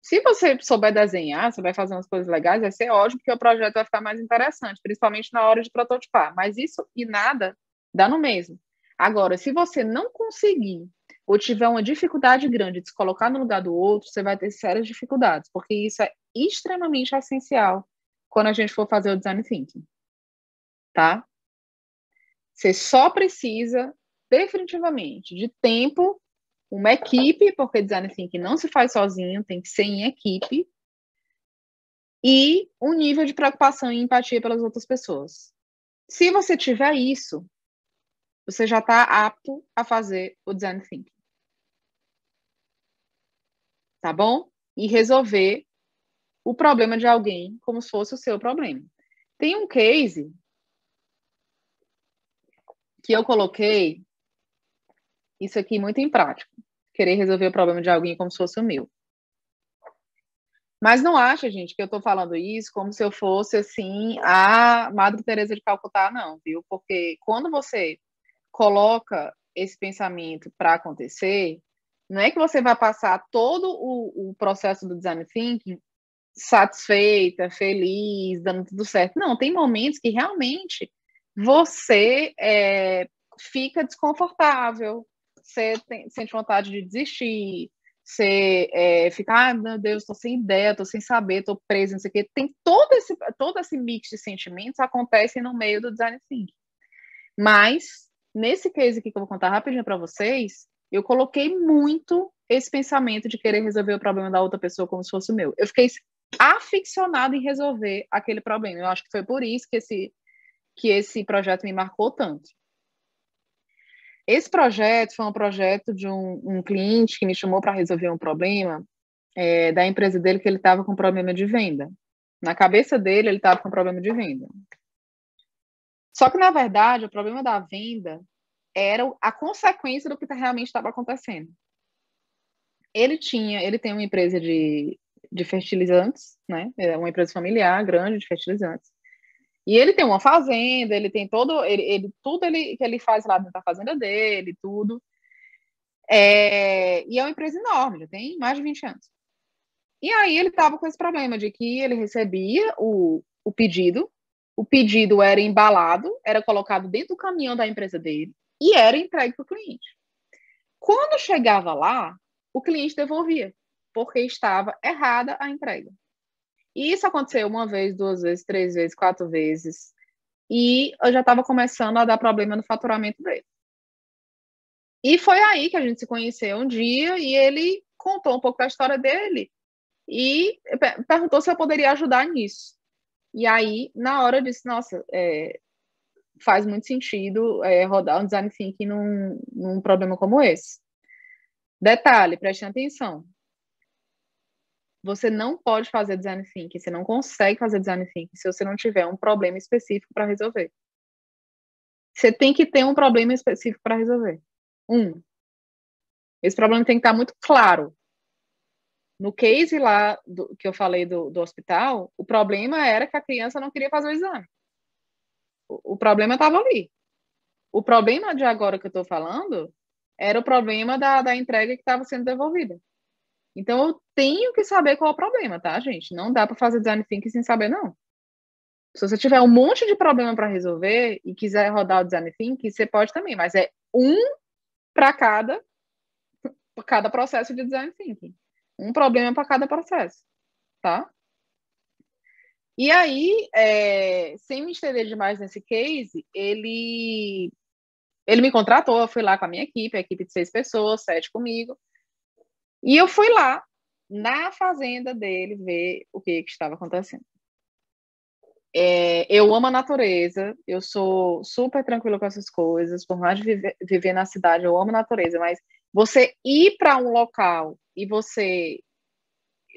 Se você souber desenhar, souber fazer umas coisas legais, vai ser ótimo, porque o projeto vai ficar mais interessante, principalmente na hora de prototipar. Mas isso e nada dá no mesmo. Agora, se você não conseguir ou tiver uma dificuldade grande de se colocar no lugar do outro, você vai ter sérias dificuldades, porque isso é extremamente essencial quando a gente for fazer o design thinking. Tá? Você só precisa, definitivamente, de tempo, uma equipe, porque design thinking não se faz sozinho, tem que ser em equipe, e um nível de preocupação e empatia pelas outras pessoas. Se você tiver isso, você já está apto a fazer o Design Thinking. Tá bom? E resolver o problema de alguém como se fosse o seu problema. Tem um case que eu coloquei isso aqui muito em prática. Querer resolver o problema de alguém como se fosse o meu. Mas não acha, gente, que eu estou falando isso como se eu fosse, assim, a Madre Teresa de Calcutá, não, viu? Porque quando você coloca esse pensamento para acontecer, não é que você vai passar todo o processo do Design Thinking satisfeita, feliz, dando tudo certo. Não, tem momentos que realmente você fica desconfortável, você sente vontade de desistir, você fica, meu Deus, estou sem ideia, estou sem saber, estou preso, não sei o quê. Tem todo esse mix de sentimentos acontecem no meio do Design Thinking. Mas, nesse case aqui que eu vou contar rapidinho para vocês, eu coloquei muito esse pensamento de querer resolver o problema da outra pessoa como se fosse o meu. Eu fiquei aficionado em resolver aquele problema. Eu acho que foi por isso que esse projeto me marcou tanto. Esse projeto foi um projeto de um cliente que me chamou para resolver um problema da empresa dele, que ele estava com problema de venda. Na cabeça dele, ele estava com problema de venda. Só que, na verdade, o problema da venda era a consequência do que realmente estava acontecendo. Ele tem uma empresa de fertilizantes, né? É uma empresa familiar grande de fertilizantes. E ele tem uma fazenda, ele tem tudo que ele faz lá dentro da fazenda dele, tudo. E é uma empresa enorme, já tem mais de 20 anos. E aí ele estava com esse problema de que ele recebia o pedido era embalado, era colocado dentro do caminhão da empresa dele e era entregue para o cliente. Quando chegava lá, o cliente devolvia, porque estava errada a entrega. E isso aconteceu uma vez, 2 vezes, 3 vezes, 4 vezes. E eu já estava começando a dar problema no faturamento dele. E foi aí que a gente se conheceu um dia e ele contou um pouco da história dele e perguntou se eu poderia ajudar nisso. E aí, na hora, eu disse, nossa, faz muito sentido rodar um Design Thinking num problema como esse. Detalhe, prestem atenção. Você não pode fazer Design Thinking, você não consegue fazer Design Thinking se você não tiver um problema específico para resolver. Você tem que ter um problema específico para resolver. Esse problema tem que estar muito claro. No case lá que eu falei do hospital, o problema era que a criança não queria fazer o exame. O problema estava ali. O problema de agora que eu estou falando era o problema da entrega que estava sendo devolvida. Então, eu tenho que saber qual é o problema, tá, gente? Não dá para fazer Design Thinking sem saber, não. Se você tiver um monte de problema para resolver e quiser rodar o Design Thinking, você pode também, mas é para cada processo de Design Thinking. Um problema para cada processo, tá? E aí, sem me estender demais nesse case, ele me contratou, eu fui lá com a minha equipe, a equipe de 6 pessoas, 7 comigo, e eu fui lá na fazenda dele ver o que estava acontecendo. Eu amo a natureza, eu sou super tranquila com essas coisas, por mais de viver na cidade, eu amo a natureza, mas você ir para um local e você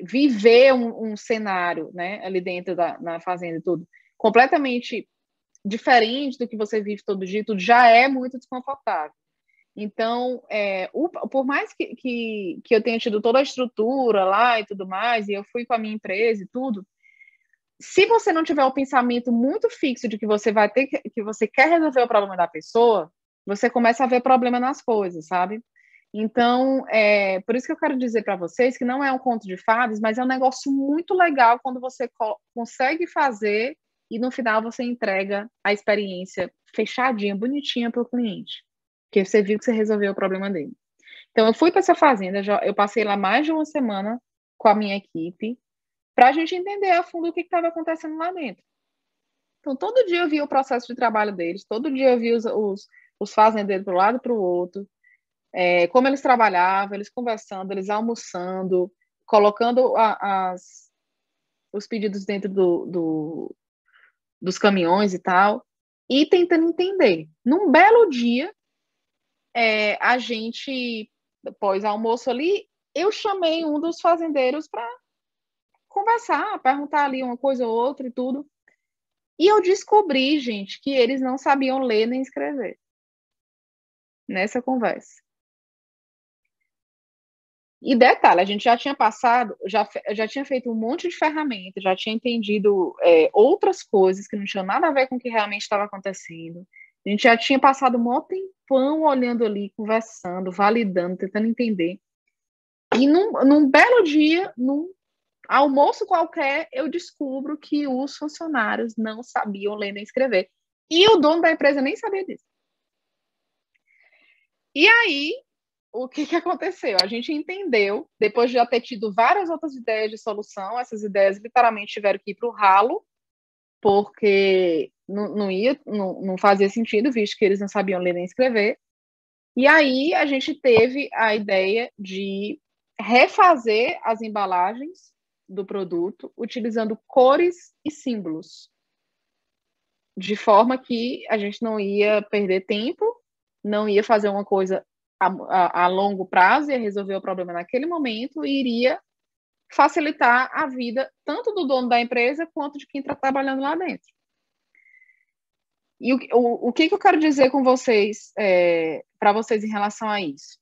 viver um cenário, né, ali dentro na fazenda e tudo, completamente diferente do que você vive todo dia, tudo já é muito desconfortável. Então, por mais que eu tenha tido toda a estrutura lá e tudo mais, e eu fui com a minha empresa e tudo, se você não tiver o pensamento muito fixo de que você que você quer resolver o problema da pessoa, você começa a ver problema nas coisas, sabe? Então, por isso que eu quero dizer para vocês que não é um conto de fadas, mas é um negócio muito legal quando você consegue fazer e no final você entrega a experiência fechadinha, bonitinha para o cliente, porque você viu que você resolveu o problema dele. Então, eu fui para essa fazenda, eu passei lá mais de uma semana com a minha equipe, para a gente entender a fundo o que estava acontecendo lá dentro. Então, todo dia eu via o processo de trabalho deles, todo dia eu via os fazendeiros para um lado e para o outro, como eles trabalhavam, eles conversando, eles almoçando, colocando os pedidos dentro dos caminhões e tal, e tentando entender. Num belo dia, a gente, após almoço ali, eu chamei um dos fazendeiros para conversar, perguntar ali uma coisa ou outra e tudo. E eu descobri, gente, que eles não sabiam ler nem escrever nessa conversa. E detalhe, a gente já tinha passado, já tinha feito um monte de ferramentas, já tinha entendido outras coisas que não tinham nada a ver com o que realmente estava acontecendo. A gente já tinha passado um maior tempão olhando ali, conversando, validando, tentando entender. E num belo dia, num almoço qualquer, eu descubro que os funcionários não sabiam ler nem escrever. E o dono da empresa nem sabia disso. E aí, o que aconteceu? A gente entendeu, depois de já ter tido várias outras ideias de solução, essas ideias literalmente tiveram que ir para o ralo, porque não fazia sentido, visto que eles não sabiam ler nem escrever. E aí a gente teve a ideia de refazer as embalagens do produto utilizando cores e símbolos, de forma que a gente não ia perder tempo, não ia fazer uma coisa a longo prazo, ia resolver o problema naquele momento e iria facilitar a vida tanto do dono da empresa quanto de quem está trabalhando lá dentro. E o que eu quero dizer com vocês, para vocês em relação a isso?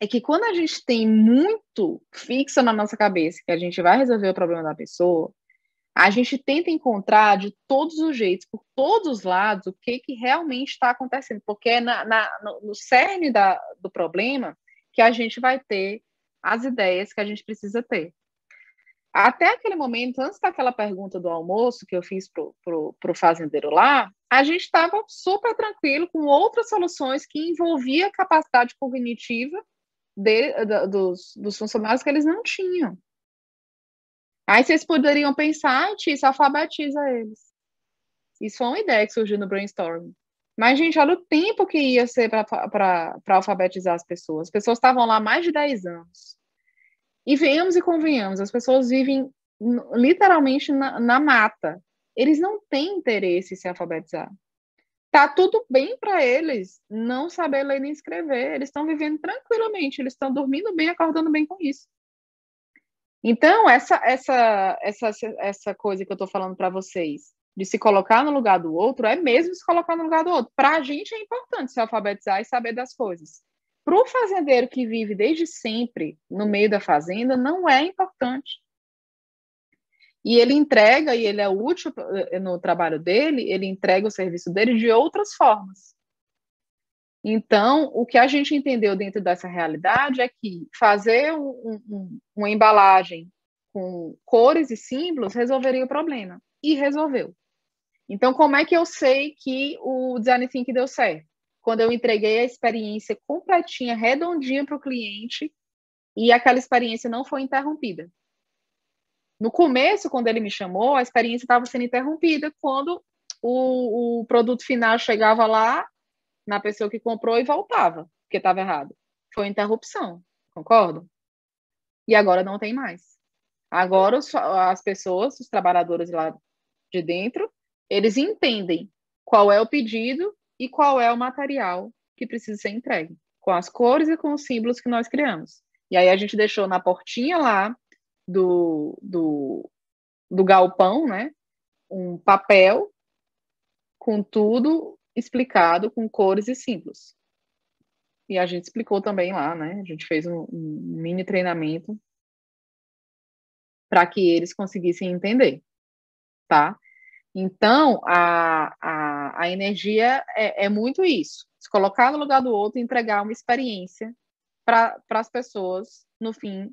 É que quando a gente tem muito fixo na nossa cabeça que a gente vai resolver o problema da pessoa, a gente tenta encontrar de todos os jeitos, por todos os lados, o que realmente está acontecendo, porque é no cerne do problema que a gente vai ter as ideias que a gente precisa ter. Até aquele momento, antes daquela pergunta do almoço que eu fiz pro fazendeiro lá, a gente estava super tranquilo com outras soluções que envolviam a capacidade cognitiva dos funcionários que eles não tinham. Aí vocês poderiam pensar, isso alfabetiza eles. Isso foi uma ideia que surgiu no brainstorming. Mas, gente, olha o tempo que ia ser para alfabetizar as pessoas. As pessoas estavam lá há mais de 10 anos. E venhamos e convenhamos, as pessoas vivem literalmente na mata. Eles não têm interesse em se alfabetizar. Tá tudo bem para eles não saber ler nem escrever. Eles estão vivendo tranquilamente, eles estão dormindo bem, acordando bem com isso. Então, essa coisa que eu estou falando para vocês, de se colocar no lugar do outro, é mesmo se colocar no lugar do outro. Para a gente é importante se alfabetizar e saber das coisas. Para o fazendeiro que vive desde sempre no meio da fazenda, não é importante. E ele entrega, e ele é útil no trabalho dele, ele entrega o serviço dele de outras formas. Então, o que a gente entendeu dentro dessa realidade é que fazer uma embalagem com cores e símbolos resolveria o problema. E resolveu. Então, como é que eu sei que o Design Thinking deu certo? Quando eu entreguei a experiência completinha, redondinha para o cliente, e aquela experiência não foi interrompida. No começo, quando ele me chamou, a experiência estava sendo interrompida quando o produto final chegava lá, na pessoa que comprou e voltava, porque estava errado. Foi interrupção, concordo? E agora não tem mais. Agora as pessoas, os trabalhadores lá de dentro, eles entendem qual é o pedido e qual é o material que precisa ser entregue, com as cores e com os símbolos que nós criamos. E aí a gente deixou na portinha lá do galpão, né, um papel com tudo explicado com cores e símbolos. E a gente explicou também lá, né? A gente fez um mini treinamento para que eles conseguissem entender, tá? Então, a energia é muito isso. Se colocar no lugar do outro e entregar uma experiência para as pessoas no fim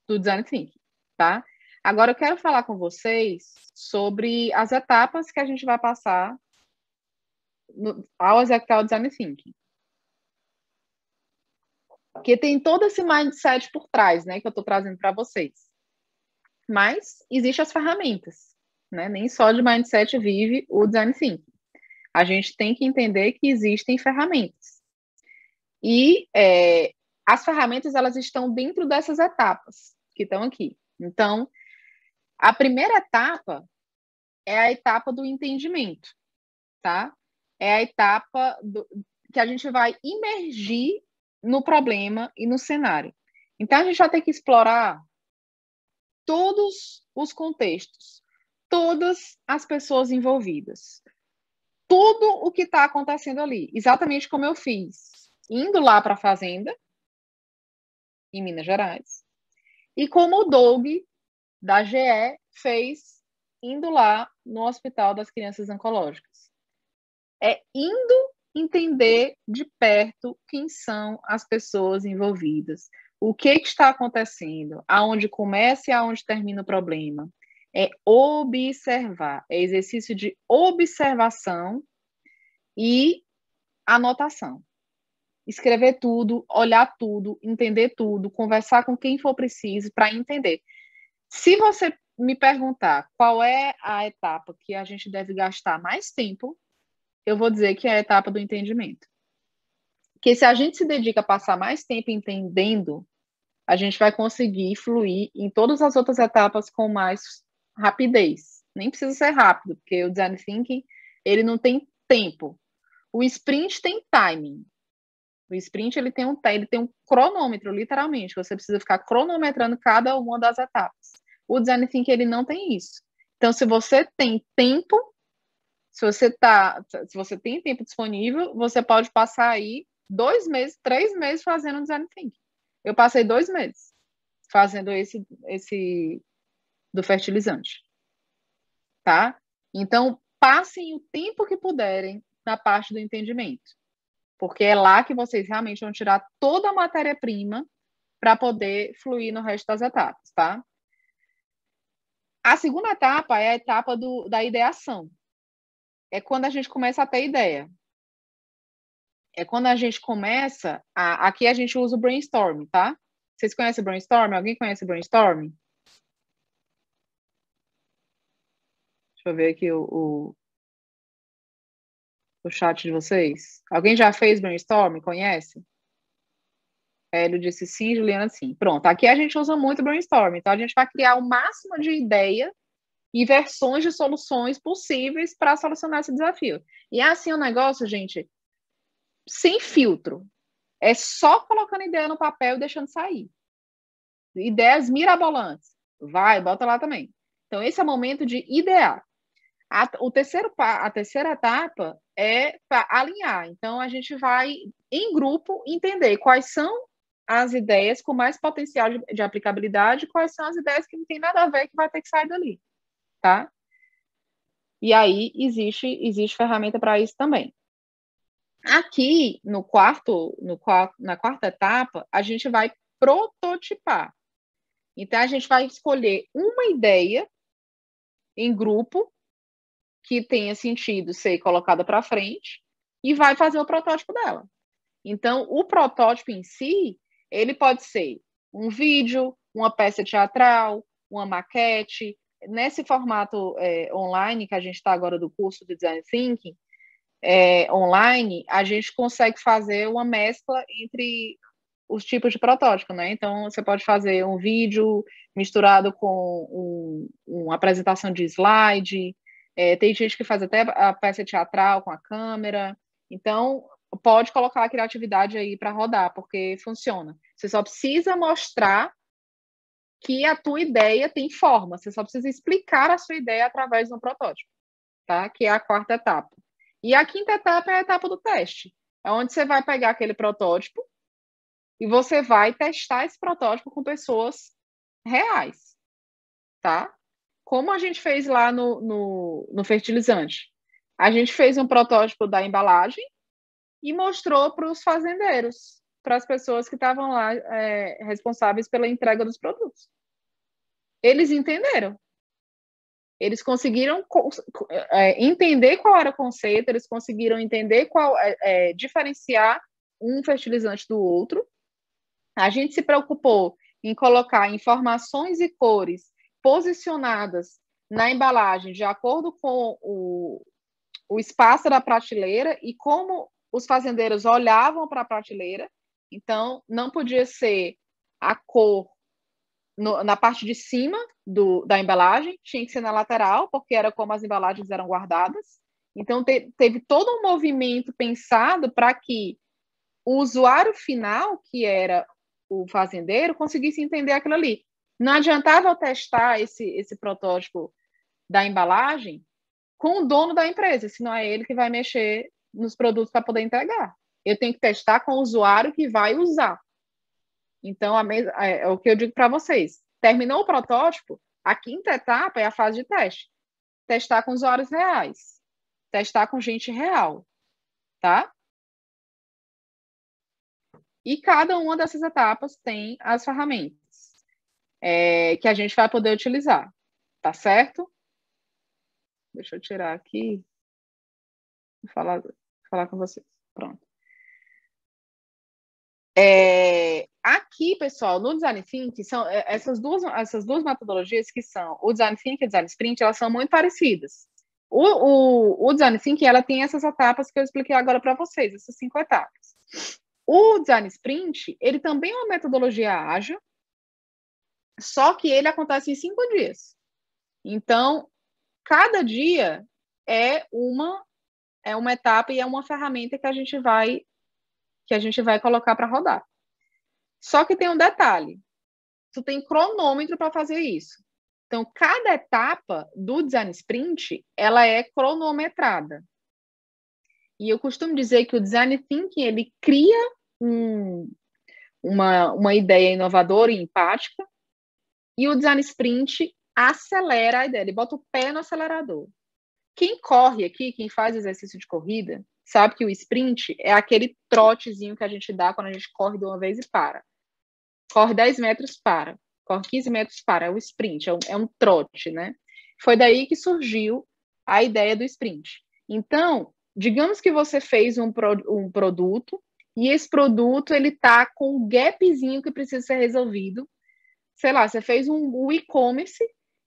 do Design Thinking, tá? Agora, eu quero falar com vocês sobre as etapas que a gente vai passar ao executar o Design Thinking. Porque tem todo esse mindset por trás, né, que eu estou trazendo para vocês. Mas existem as ferramentas, né? Nem só de mindset vive o Design Thinking. A gente tem que entender que existem ferramentas. E as ferramentas, elas estão dentro dessas etapas que estão aqui. Então, A primeira etapa é a etapa do entendimento, tá? É a etapa que a gente vai imergir no problema e no cenário. Então, a gente vai ter que explorar todos os contextos, todas as pessoas envolvidas, tudo o que está acontecendo ali, exatamente como eu fiz, indo lá para a fazenda, em Minas Gerais, e como o Doug, da GE, fez indo lá no Hospital das Crianças Oncológicas. É indo entender de perto quem são as pessoas envolvidas, o que está acontecendo, aonde começa e aonde termina o problema. É observar, é exercício de observação e anotação. Escrever tudo, olhar tudo, entender tudo, conversar com quem for preciso para entender. Se você me perguntar qual é a etapa que a gente deve gastar mais tempo, eu vou dizer que é a etapa do entendimento. Porque se a gente se dedica a passar mais tempo entendendo, a gente vai conseguir fluir em todas as outras etapas com mais rapidez. Nem precisa ser rápido, porque o Design Thinking, ele não tem tempo. O sprint tem timing. O sprint, ele tem um cronômetro, literalmente. Você precisa ficar cronometrando cada uma das etapas. O Design Thinking, ele não tem isso. Então, se você tem tempo, se você tem tempo disponível, você pode passar aí 2 meses, 3 meses fazendo Design Thinking. Eu passei 2 meses fazendo esse do fertilizante, tá? Então, passem o tempo que puderem na parte do entendimento, porque é lá que vocês realmente vão tirar toda a matéria-prima para poder fluir no resto das etapas, tá? A segunda etapa é a etapa da ideação. É quando a gente começa a ter ideia. É quando a gente começa aqui a gente usa o brainstorm, tá? Vocês conhecem o brainstorm? Alguém conhece o brainstorm? Deixa eu ver aqui o chat de vocês. Alguém já fez brainstorm? Conhece? Hélio disse sim, Juliana sim. Pronto, aqui a gente usa muito brainstorm. Então, a gente vai criar o máximo de ideia e versões de soluções possíveis para solucionar esse desafio. E é assim o negócio, gente, sem filtro. É só colocando ideia no papel e deixando sair. Ideias mirabolantes. Vai, bota lá também. Então, esse é o momento de idear. A terceira etapa é para alinhar. Então, a gente vai, em grupo, entender quais são as ideias com mais potencial de aplicabilidade, quais são as ideias que não tem nada a ver que vai ter que sair dali, tá? E aí, existe ferramenta para isso também. Aqui, na quarta etapa, a gente vai prototipar. Então, a gente vai escolher uma ideia em grupo que tenha sentido ser colocada para frente e vai fazer o protótipo dela. Então, o protótipo em si, ele pode ser um vídeo, uma peça teatral, uma maquete. Nesse formato online, que a gente está agora do curso de Design Thinking, online, a gente consegue fazer uma mescla entre os tipos de protótipo, né? Então, você pode fazer um vídeo misturado com uma apresentação de slide, tem gente que faz até a peça teatral com a câmera. Então, pode colocar a criatividade aí para rodar, porque funciona. Você só precisa mostrar que a tua ideia tem forma. Você só precisa explicar a sua ideia através de um protótipo, tá? Que é a quarta etapa. E a quinta etapa é a etapa do teste. É onde você vai pegar aquele protótipo e você vai testar esse protótipo com pessoas reais, tá? Como a gente fez lá no fertilizante. A gente fez um protótipo da embalagem e mostrou para os fazendeiros, para as pessoas que estavam lá responsáveis pela entrega dos produtos. Eles entenderam. Eles conseguiram entender qual era o conceito, eles conseguiram entender diferenciar um fertilizante do outro. A gente se preocupou em colocar informações e cores posicionadas na embalagem de acordo com o espaço da prateleira e como os fazendeiros olhavam para a prateleira. Então, não podia ser a cor na parte de cima da embalagem, tinha que ser na lateral, porque era como as embalagens eram guardadas. Então, teve todo um movimento pensado para que o usuário final, que era o fazendeiro, conseguisse entender aquilo ali. Não adiantava eu testar esse protótipo da embalagem com o dono da empresa, senão é ele que vai mexer nos produtos para poder entregar. Eu tenho que testar com o usuário que vai usar. Então, é o que eu digo para vocês. Terminou o protótipo, a quinta etapa é a fase de teste. Testar com usuários reais. Testar com gente real. Tá? E cada uma dessas etapas tem as ferramentas que a gente vai poder utilizar. Tá certo? Deixa eu tirar aqui e falar com vocês. Pronto. Aqui, pessoal, no Design Thinking, são essas duas metodologias que são o Design Thinking e o Design Sprint, elas são muito parecidas. O Design Thinking, ela tem essas etapas que eu expliquei agora para vocês, essas 5 etapas. O Design Sprint, ele também é uma metodologia ágil, só que ele acontece em 5 dias. Então, cada dia é uma etapa e é uma ferramenta que a gente vai colocar para rodar. Só que tem um detalhe. Tu tem cronômetro para fazer isso. Então, cada etapa do Design Sprint, ela é cronometrada. E eu costumo dizer que o Design Thinking, ele cria uma ideia inovadora e empática, e o Design Sprint acelera a ideia, ele bota o pé no acelerador. Quem corre aqui, quem faz exercício de corrida, sabe que o sprint é aquele trotezinho que a gente dá quando a gente corre de uma vez e para. Corre 10 metros, para. Corre 15 metros, para. É o sprint, é um trote, né? Foi daí que surgiu a ideia do sprint. Então, digamos que você fez um produto e esse produto ele tá com um gapzinho que precisa ser resolvido. Sei lá, você fez um e-commerce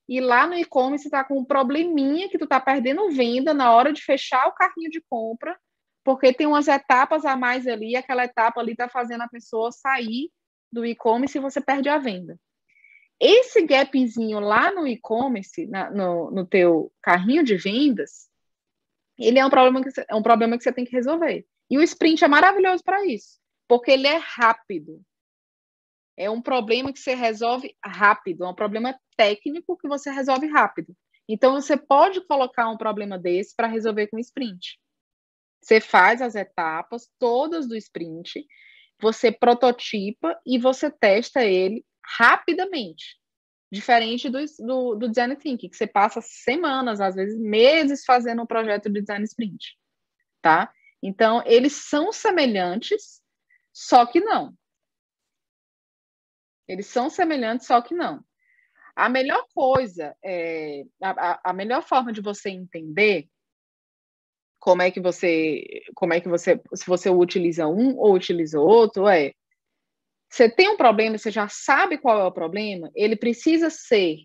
e lá no e-commerce tá com um probleminha que tu tá perdendo venda na hora de fechar o carrinho de compra, porque tem umas etapas a mais ali, aquela etapa ali tá fazendo a pessoa sair do e-commerce e você perde a venda. Esse gapzinho lá no e-commerce, no teu carrinho de vendas, ele é um problema que você tem que resolver. E o sprint é maravilhoso para isso, porque ele é rápido. É um problema que você resolve rápido, é um problema técnico que você resolve rápido. Então, você pode colocar um problema desse para resolver com sprint. Você faz as etapas todas do sprint, você prototipa e você testa ele rapidamente. Diferente do Design Thinking, que você passa semanas, às vezes meses, fazendo um projeto de Design Sprint. Tá? Então, eles são semelhantes, só que não. Eles são semelhantes, só que não. A melhor coisa, a melhor forma de você entender se você utiliza um ou utiliza outro, você tem um problema, você já sabe qual é o problema, ele precisa ser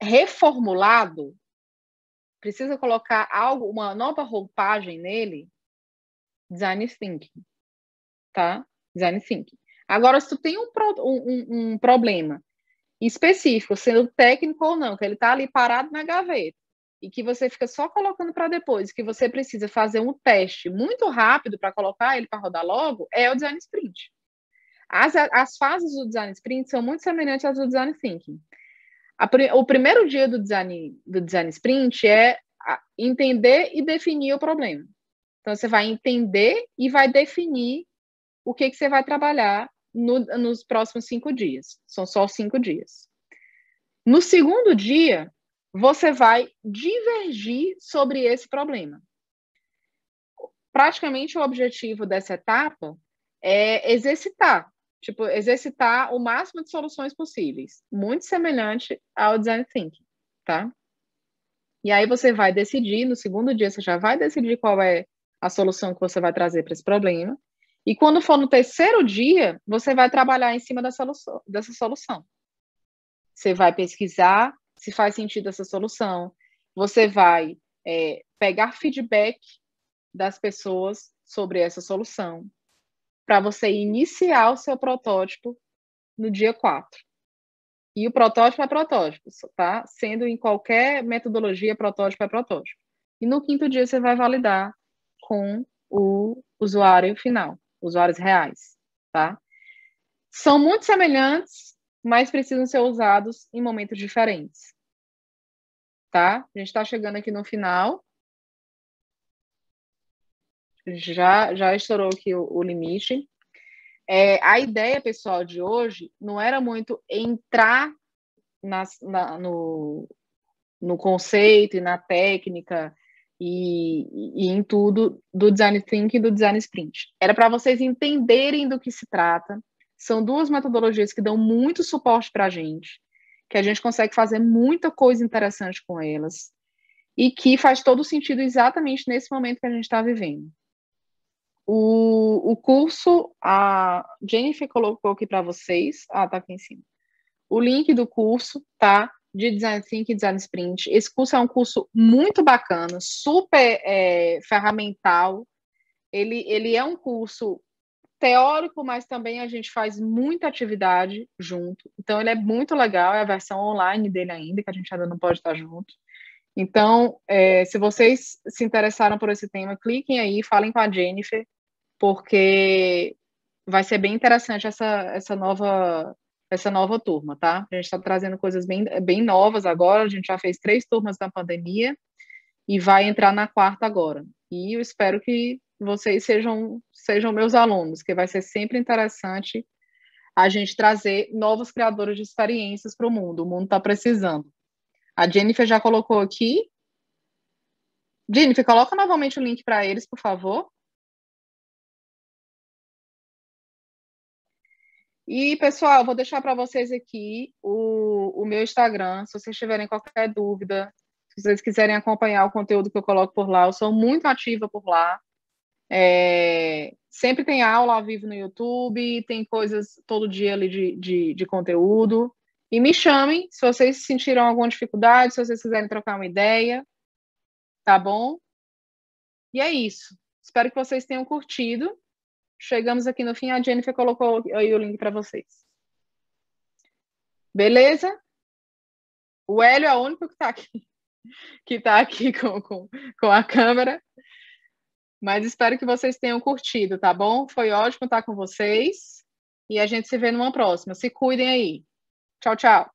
reformulado, precisa colocar uma nova roupagem nele, Design Thinking, tá? Design Thinking. Agora, se tu tem um problema específico, sendo técnico ou não, que ele está ali parado na gaveta, e que você fica só colocando para depois, que você precisa fazer um teste muito rápido para colocar ele para rodar logo, é o Design Sprint. As fases do Design Sprint são muito semelhantes às do Design Thinking. O primeiro dia do Design Sprint é entender e definir o problema. Então, você vai entender e vai definir o que você vai trabalhar nos próximos 5 dias. São só 5 dias. No segundo dia, você vai divergir sobre esse problema. Praticamente, o objetivo dessa etapa é exercitar o máximo de soluções possíveis. Muito semelhante ao Design Thinking, tá? E aí você vai decidir, no segundo dia, você já vai decidir qual é a solução que você vai trazer para esse problema. E quando for no terceiro dia, você vai trabalhar em cima dessa solução. Você vai pesquisar se faz sentido essa solução. Você vai pegar feedback das pessoas sobre essa solução para você iniciar o seu protótipo no dia 4. E o protótipo é protótipo, tá? Sendo em qualquer metodologia, protótipo é protótipo. E no 5º dia você vai validar com o usuário final, usuários reais, tá? São muito semelhantes, mas precisam ser usados em momentos diferentes, tá? A gente está chegando aqui no final. Já estourou aqui o limite. A ideia, pessoal, de hoje não era muito entrar no conceito e na técnica e em tudo do Design Thinking e do Design Sprint. Era para vocês entenderem do que se trata. São 2 metodologias que dão muito suporte para a gente, que a gente consegue fazer muita coisa interessante com elas e que faz todo sentido exatamente nesse momento que a gente está vivendo. O curso, a Jennifer colocou aqui para vocês. Tá aqui em cima. O link do curso, tá? De Design Thinking e Design Sprint. Esse curso é um curso muito bacana, super ferramental. Ele é um curso teórico, mas também a gente faz muita atividade junto. Então, ele é muito legal. É a versão online dele ainda, que a gente ainda não pode estar junto. Então, se vocês se interessaram por esse tema, cliquem aí, falem com a Jennifer, porque vai ser bem interessante essa nova turma, tá? A gente está trazendo coisas bem novas agora, a gente já fez 3 turmas na pandemia e vai entrar na 4ª agora. E eu espero que vocês sejam meus alunos, que vai ser sempre interessante a gente trazer novos criadores de experiências para o mundo está precisando. A Jennifer já colocou aqui. Jennifer, coloca novamente o link para eles, por favor. E, pessoal, vou deixar para vocês aqui o meu Instagram, se vocês tiverem qualquer dúvida, se vocês quiserem acompanhar o conteúdo que eu coloco por lá, eu sou muito ativa por lá. Sempre tem aula ao vivo no YouTube, tem coisas todo dia ali de conteúdo. E me chamem se vocês sentiram alguma dificuldade, se vocês quiserem trocar uma ideia, tá bom? E é isso. Espero que vocês tenham curtido. Chegamos aqui no fim, a Jennifer colocou aí o link para vocês. Beleza? O Hélio é o único que tá aqui com a câmera. Mas espero que vocês tenham curtido, tá bom? Foi ótimo estar com vocês. E a gente se vê numa próxima. Se cuidem aí. Tchau, tchau.